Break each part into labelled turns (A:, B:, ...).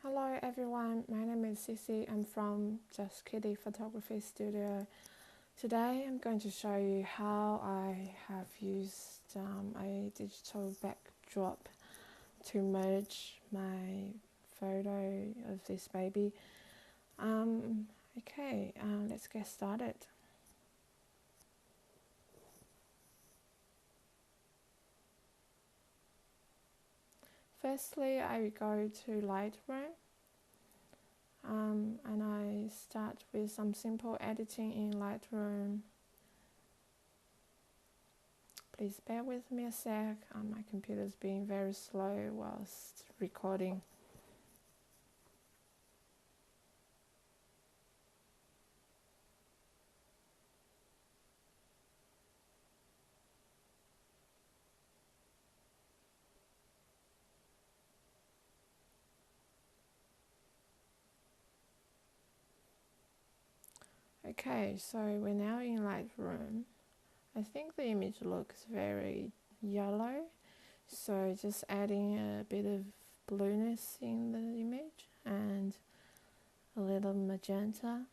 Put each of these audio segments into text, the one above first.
A: Hello everyone, my name is Cici. I'm from Just Kitty Photography Studio. Today I'm going to show you how I have used a digital backdrop to merge my photo of this baby. Let's get started. Firstly, I go to Lightroom. And I start with some simple editing in Lightroom. Please bear with me a sec, my computer's being very slow whilst recording. Okay, so we're now in Lightroom. I think the image looks very yellow, so just adding a bit of blueness in the image and a little magenta.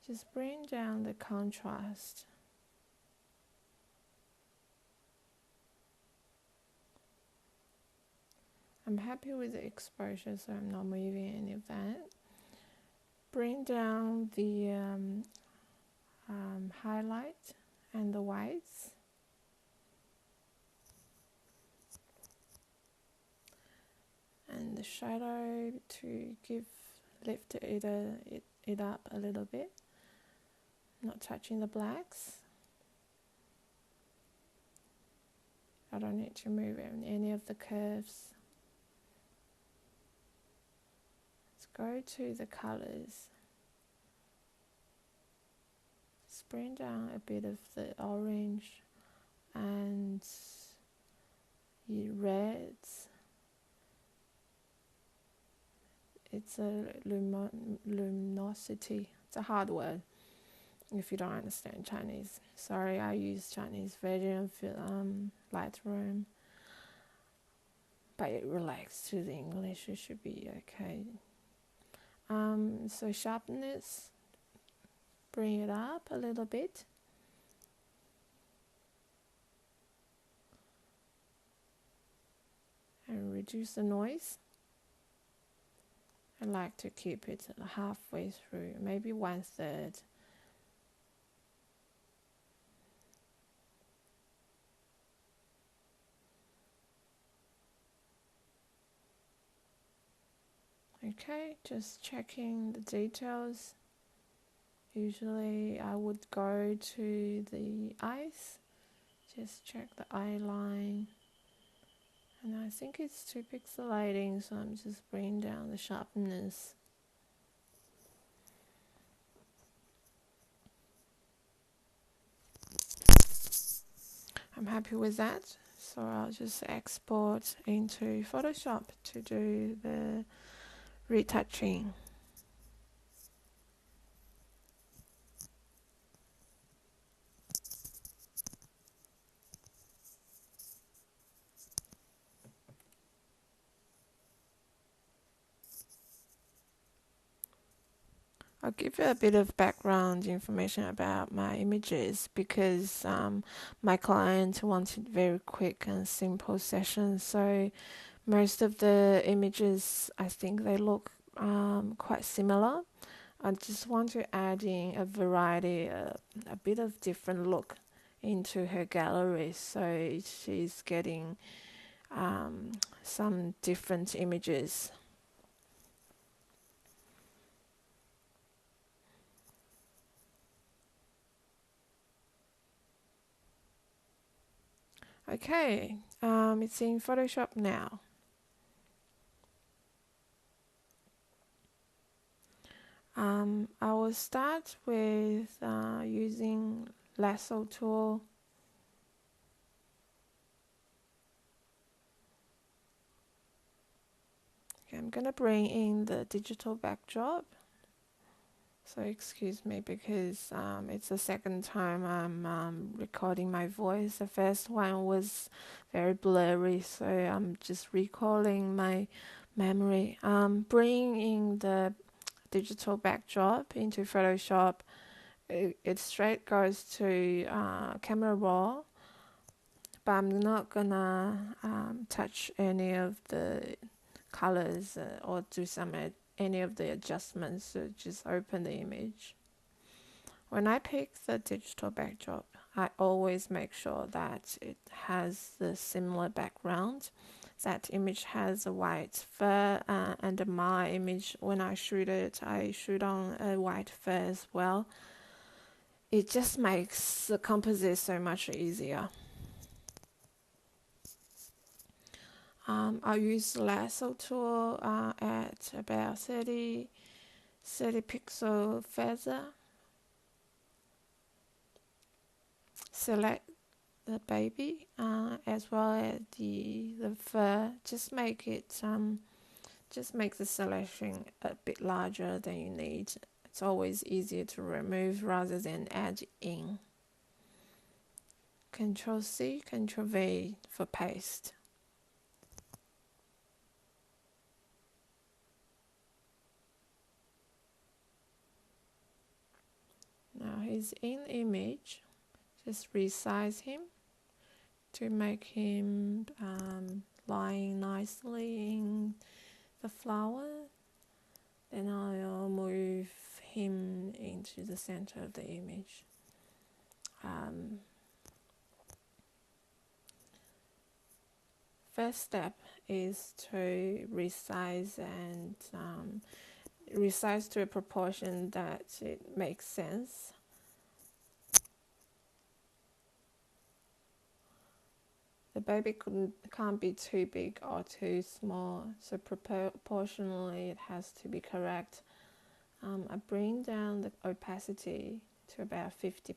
A: Just bring down the contrast. I'm happy with the exposure, so I'm not moving any of that. Bring down the highlight and the whites. And the shadow to lift it up a little bit. Not touching the blacks. I don't need to move any of the curves. Let's go to the colors. Just bring down a bit of the orange and reds. It's a luminosity. It's a hard word if you don't understand Chinese. Sorry, I use Chinese version of Lightroom. But it relates to the English, it should be okay. So sharpness, bring it up a little bit. And reduce the noise. I like to keep it halfway through, maybe 1/3. Okay, just checking the details. Usually I would go to the eyes, just check the eye line. And I think it's too pixelating, so I'm just bringing down the sharpness. I'm happy with that, so I'll just export into Photoshop to do the retouching. I'll give you a bit of background information about my images because my client wanted very quick and simple sessions. So most of the images, I think they look quite similar. I just want to add in a variety, a bit of different look into her gallery. So she's getting some different images. Okay, it's in Photoshop now. I will start with using lasso tool. Okay, I'm gonna bring in the digital backdrop. So excuse me because it's the second time I'm recording my voice. The first one was very blurry, so I'm just recalling my memory. Bringing the digital backdrop into Photoshop, it straight goes to camera raw, but I'm not gonna touch any of the colors or do any of the adjustments. So just open the image. When I pick the digital backdrop, I always make sure that it has the similar background. That image has a white fur, and my image, when I shoot it, I shoot on a white fur as well. It just makes the composite so much easier. I'll use the lasso tool at about 30 pixel feather. Select the baby as well as the fur. Just make the selection a bit larger than you need. It's always easier to remove rather than add in. Control C, Control V for paste. Now he's in the image. Just resize him to make him lying nicely in the flower. Then I'll move him into the center of the image. First step is to resize and resize to a proportion that it makes sense. The baby can't be too big or too small, so proportionally it has to be correct. I bring down the opacity to about 50%,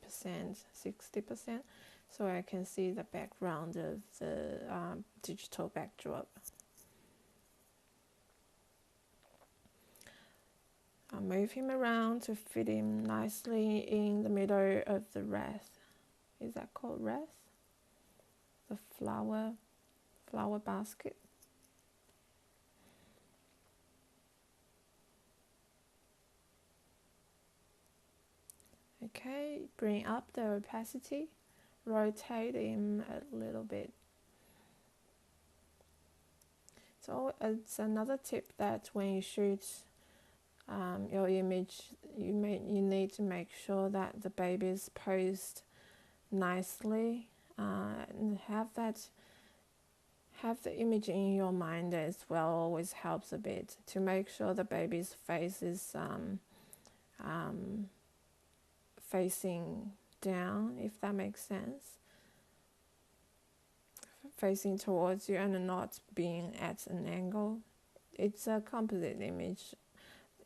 A: 60%, so I can see the background of the digital backdrop. I'll move him around to fit him nicely in the middle of the wreath. Is that called wreath? The flower basket. Okay, bring up the opacity, rotate him a little bit. So it's another tip that when you shoot your image, you need to make sure that the baby is posed nicely, and have the image in your mind as well. Always helps a bit to make sure the baby's face is facing down, if that makes sense, facing towards you and not being at an angle. It's a composite image.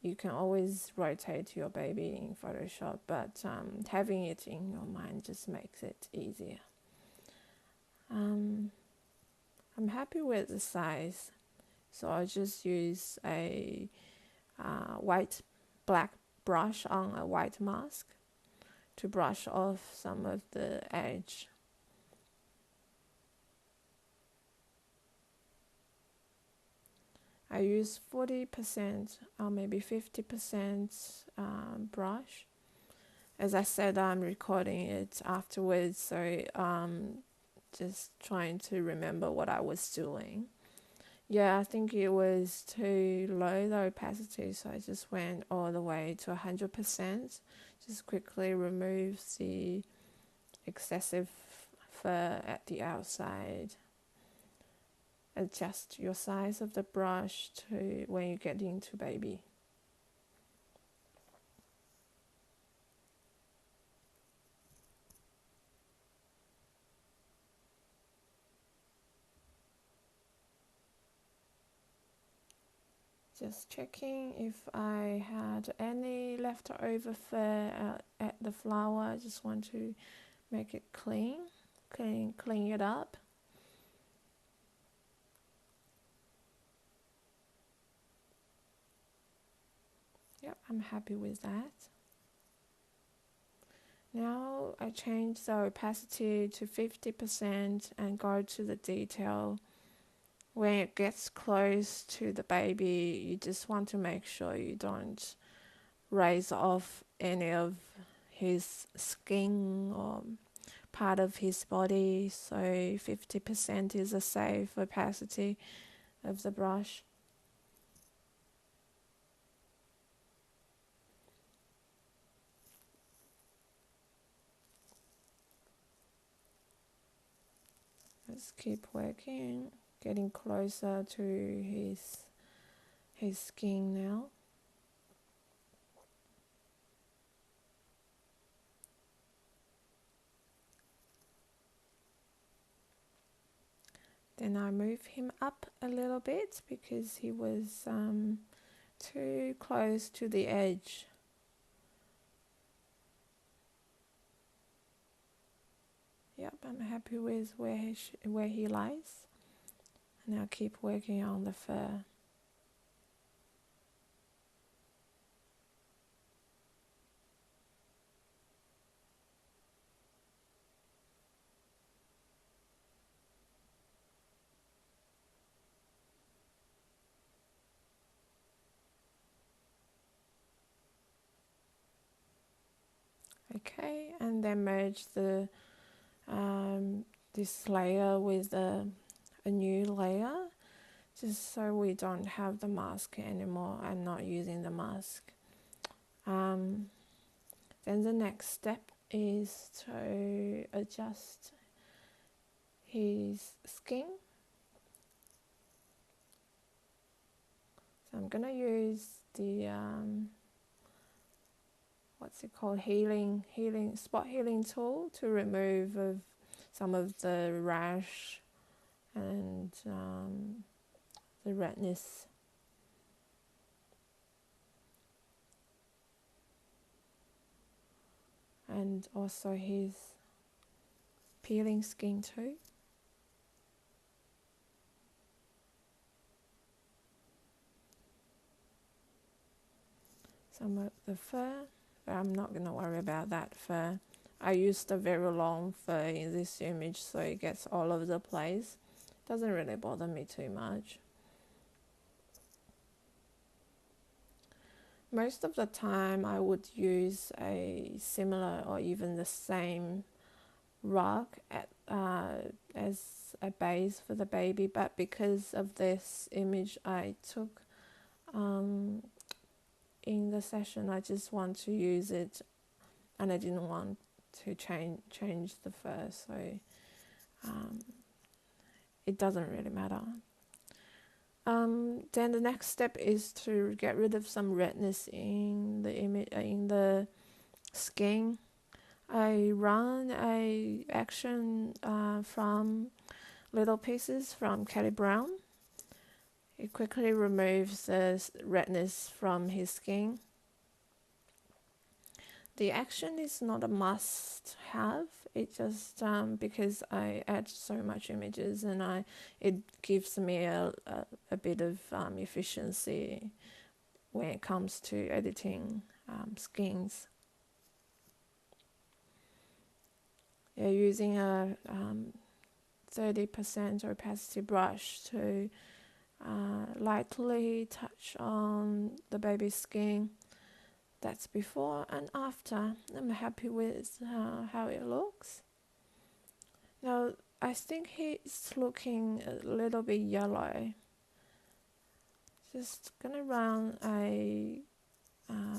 A: You can always rotate your baby in Photoshop, but having it in your mind just makes it easier. I'm happy with the size, so I'll just use a black brush on a white mask to brush off some of the edge. I use 40% or maybe 50% brush. As I said, I'm recording it afterwards, so just trying to remember what I was doing. Yeah, I think it was too low, the opacity, so I just went all the way to 100%. Just quickly remove the excessive fur at the outside. Adjust your size of the brush to when you get into baby. Just checking if I had any leftover fur at the flower. I just want to make it clean it up. Yep, I'm happy with that. Now I change the opacity to 50% and go to the detail. When it gets close to the baby, you just want to make sure you don't raise off any of his skin or part of his body. So 50% is a safe opacity of the brush. Let's keep working, getting closer to his skin now. Then I move him up a little bit because he was too close to the edge. Yep, I'm happy with where he lies. And I'll keep working on the fur. Okay, and then merge the this layer with a new layer, just so we don't have the mask anymore. I'm not using the mask. Then the next step is to adjust his skin. So I'm gonna use the what's it called, spot healing tool to remove some of the rash and the redness. And also his peeling skin too. Some of the fur, but I'm not going to worry about that fur. I used a very long fur in this image, so it gets all over the place. Doesn't really bother me too much. Most of the time I would use a similar or even the same rug as a base for the baby, but because of this image I took in the session, I just want to use it and I didn't want to change the fur, so it doesn't really matter. Then the next step is to get rid of some redness in the image, in the skin. I run a action from little pieces from Kelly Brown. It quickly removes the redness from his skin. The action is not a must-have. It just because I add so much images and it gives me a bit of efficiency when it comes to editing skins. Yeah, using a 30% opacity brush to lightly touch on the baby's skin. That's before and after. I'm happy with how it looks. Now I think he's looking a little bit yellow. Just gonna run a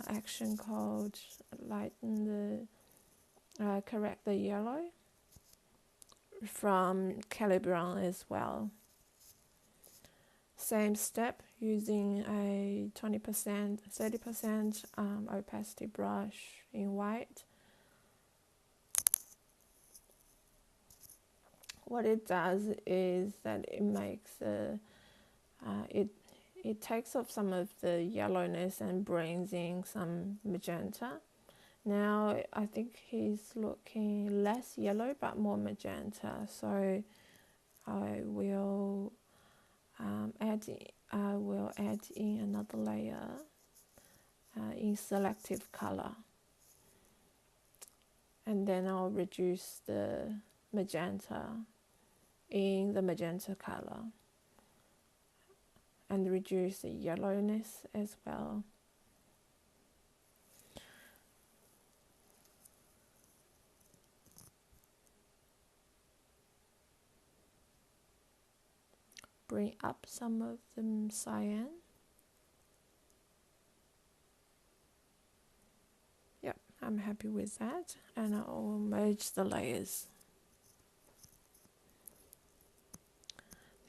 A: action called lighten the correct the yellow from Kelly Brown as well. Same step, using a 20%, 30% opacity brush in white. What it does is that it makes it takes off some of the yellowness and brings in some magenta. Now I think he's looking less yellow but more magenta, so I will add in another layer in selective color, and then I'll reduce the magenta in the magenta color and reduce the yellowness as well. Bring up some of the cyan. Yep, I'm happy with that, and I'll merge the layers.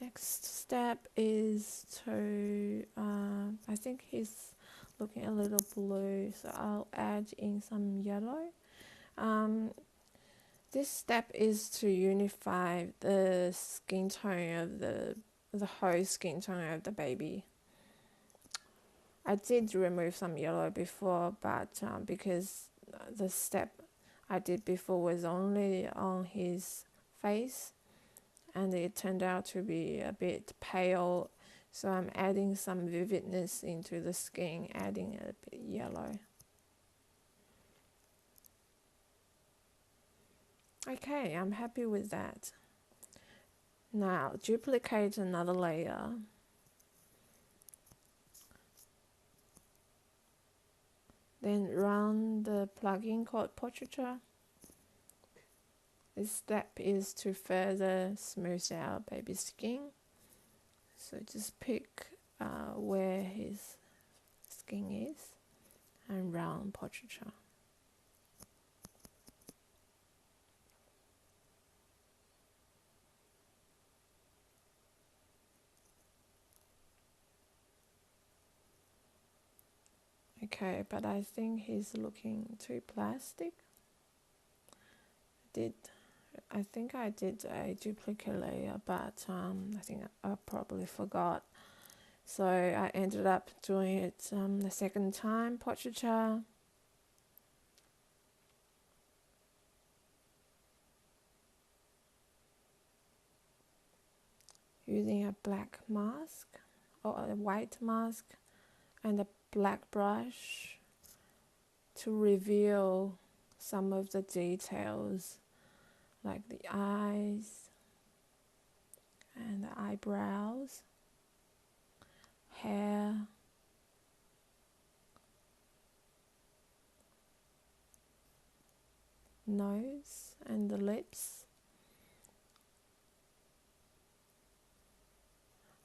A: Next step is to, I think he's looking a little blue, so I'll add in some yellow. This step is to unify the skin tone of the whole skin tone of the baby. I did remove some yellow before, but because the step I did before was only on his face, and it turned out to be a bit pale, so I'm adding some vividness into the skin, adding a bit yellow. Okay, I'm happy with that. Now duplicate another layer. Then run the plugin called Portraiture. This step is to further smooth out baby's skin. So just pick where his skin is and run Portraiture. Okay, but I think he's looking too plastic. I think I did a duplicate layer, but I think I probably forgot. So I ended up doing it the second time, Portraiture. Using a black mask or a white mask and a black brush to reveal some of the details, like the eyes and the eyebrows, hair, nose, and the lips.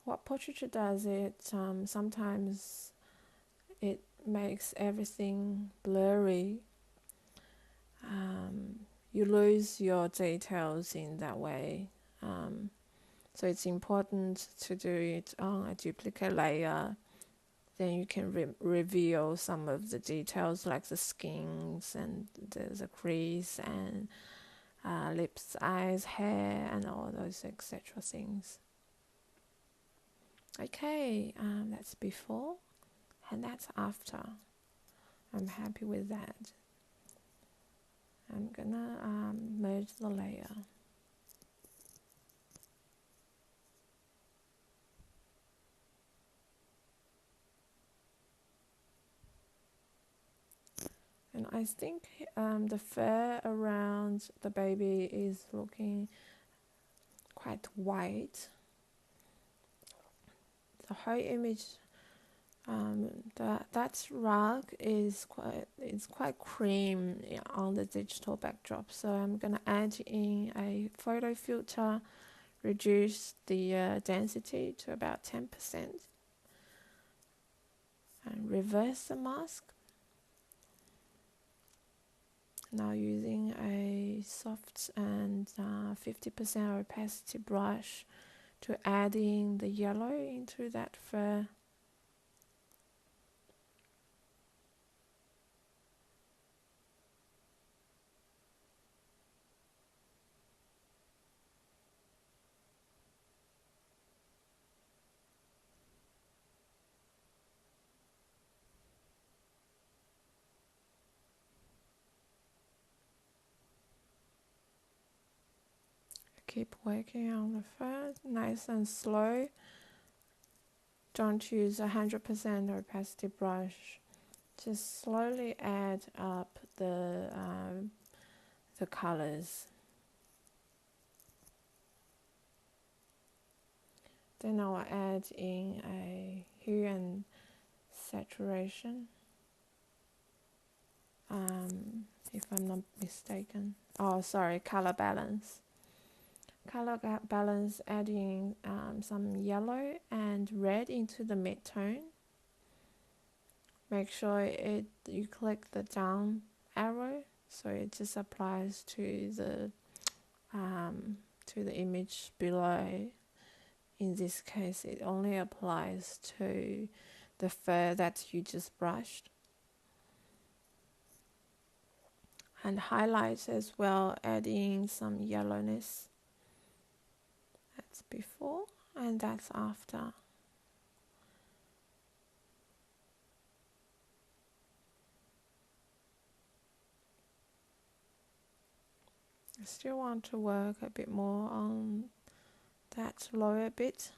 A: What Portraiture does, it sometimes it makes everything blurry. You lose your details in that way. So it's important to do it on a duplicate layer. Then you can reveal some of the details, like the skins and the crease and lips, eyes, hair, and all those etc. things. Okay, that's before and that's after. I'm happy with that. I'm gonna merge the layer. And I think the fur around the baby is looking quite white. The whole image, that rug is quite cream on the digital backdrop. So I'm gonna add in a photo filter, reduce the density to about 10%, and reverse the mask. Now using a soft and 50% opacity brush to add in the yellow into that fur. Keep working on the fur, nice and slow. Don't use 100% opacity brush. Just slowly add up the the colors. Then I'll add in a hue and saturation, if I'm not mistaken. Oh, sorry, color balance. Color balance, adding some yellow and red into the mid-tone. Make sure you click the down arrow so it just applies to the image below. In this case, it only applies to the fur that you just brushed. And highlights as well, adding some yellowness. That's before and that's after. I still want to work a bit more on that lower bit.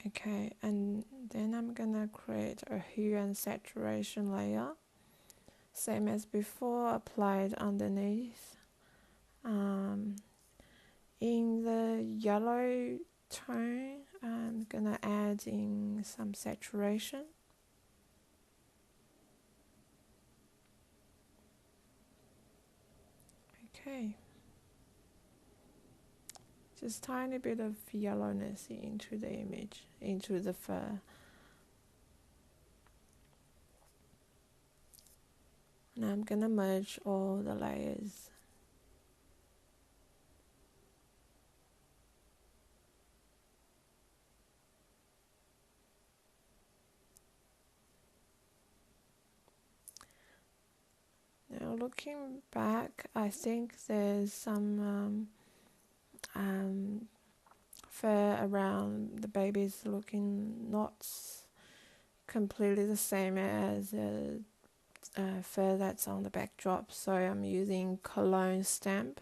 A: Okay, and then I'm gonna create a hue and saturation layer. Same as before, applied underneath. In the yellow tone, I'm gonna add in some saturation. Okay. Just tiny bit of yellowness into the image, into the fur. Now I'm gonna merge all the layers. Now looking back, I think there's some fur around the baby's looking not completely the same as fur that's on the backdrop, so I'm using cologne stamp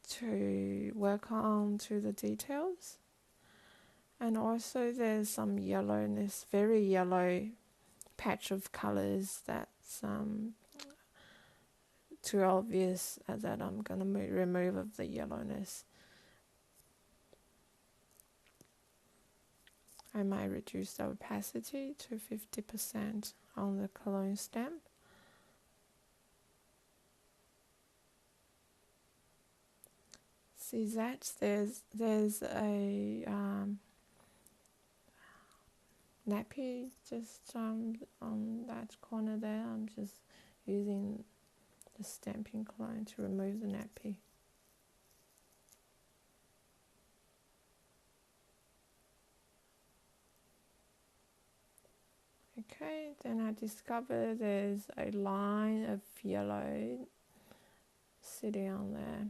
A: to work on to the details. And also there's some yellowness, very yellow patch of colors that's too obvious, that I'm going to remove of the yellowness. I might reduce the opacity to 50% on the cologne stamp. See that there's a nappy just on that corner there. I'm just using the stamping cologne to remove the nappy. Okay, then I discovered there's a line of yellow sitting on there.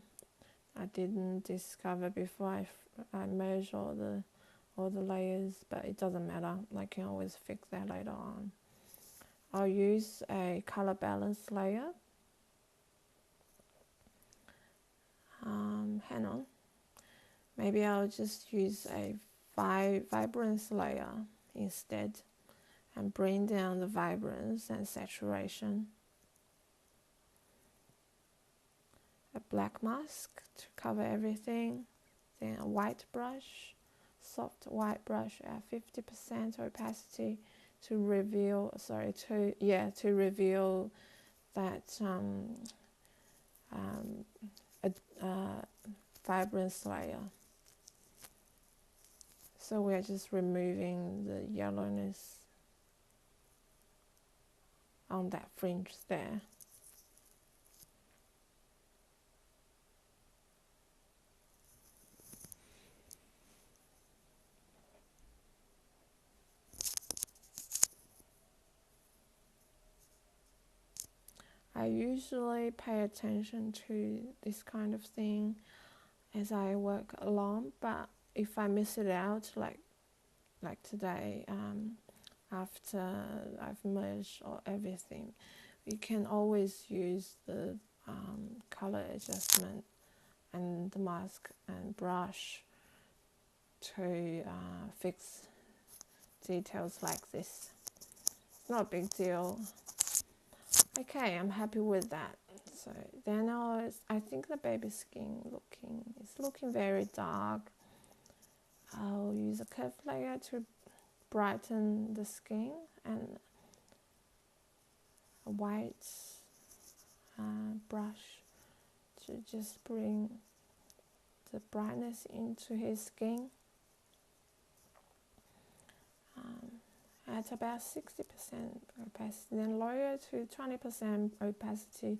A: I didn't discover before I merged all the layers, but it doesn't matter. I can always fix that later on. I'll use a color balance layer. Hang on. Maybe I'll just use a vibrance layer instead and bring down the vibrance and saturation. A black mask to cover everything. Then a white brush, soft white brush at 50% opacity to reveal that vibrance layer. So we're just removing the yellowness on that fringe there. I usually pay attention to this kind of thing as I work along, but if I miss it out, like today, after I've merged or everything, we can always use the color adjustment and the mask and brush to fix details like this. Not a big deal. Okay, I'm happy with that. So then I think the baby skin is looking very dark. I'll use a curved layer to brighten the skin and a white brush to just bring the brightness into his skin. At about 60% opacity, then lower to 20% opacity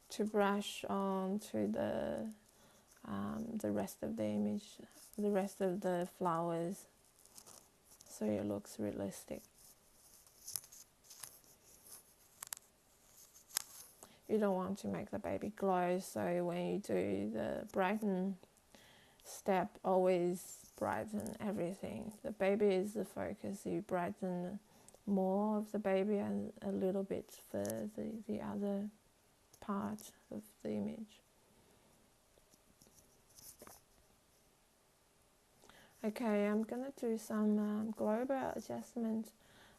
A: to brush on to the rest of the image, the rest of the flowers, so it looks realistic. You don't want to make the baby glow, so when you do the brighten step, always brighten everything. The baby is the focus. You brighten more of the baby and a little bit for the other part of the image. Okay, I'm gonna do some global adjustment.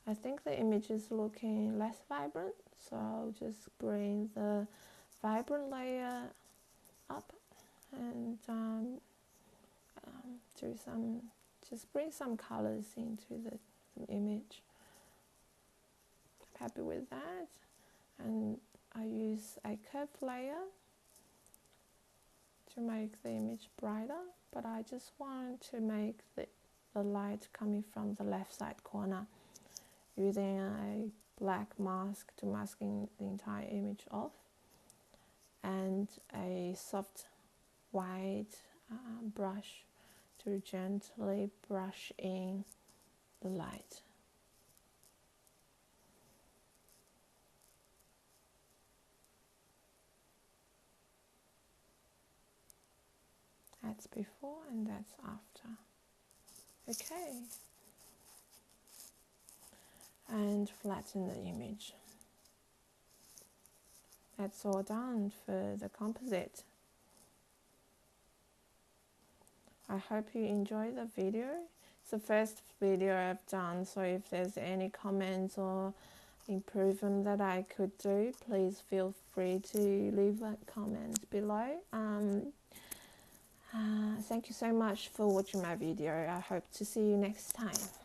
A: I think the image is looking less vibrant, so I'll just bring the vibrant layer up and just bring some colors into the image. I'm happy with that, and I use a curved layer to make the image brighter, but I just want to make the light coming from the left side corner using a black mask to masking the entire image off, and a soft white brush to gently brush in the light. That's before and that's after. Okay. And flatten the image. That's all done for the composite. I hope you enjoy the video. It's the first video I've done, so if there's any comments or improvement that I could do, please feel free to leave a comment below. Thank you so much for watching my video. I hope to see you next time.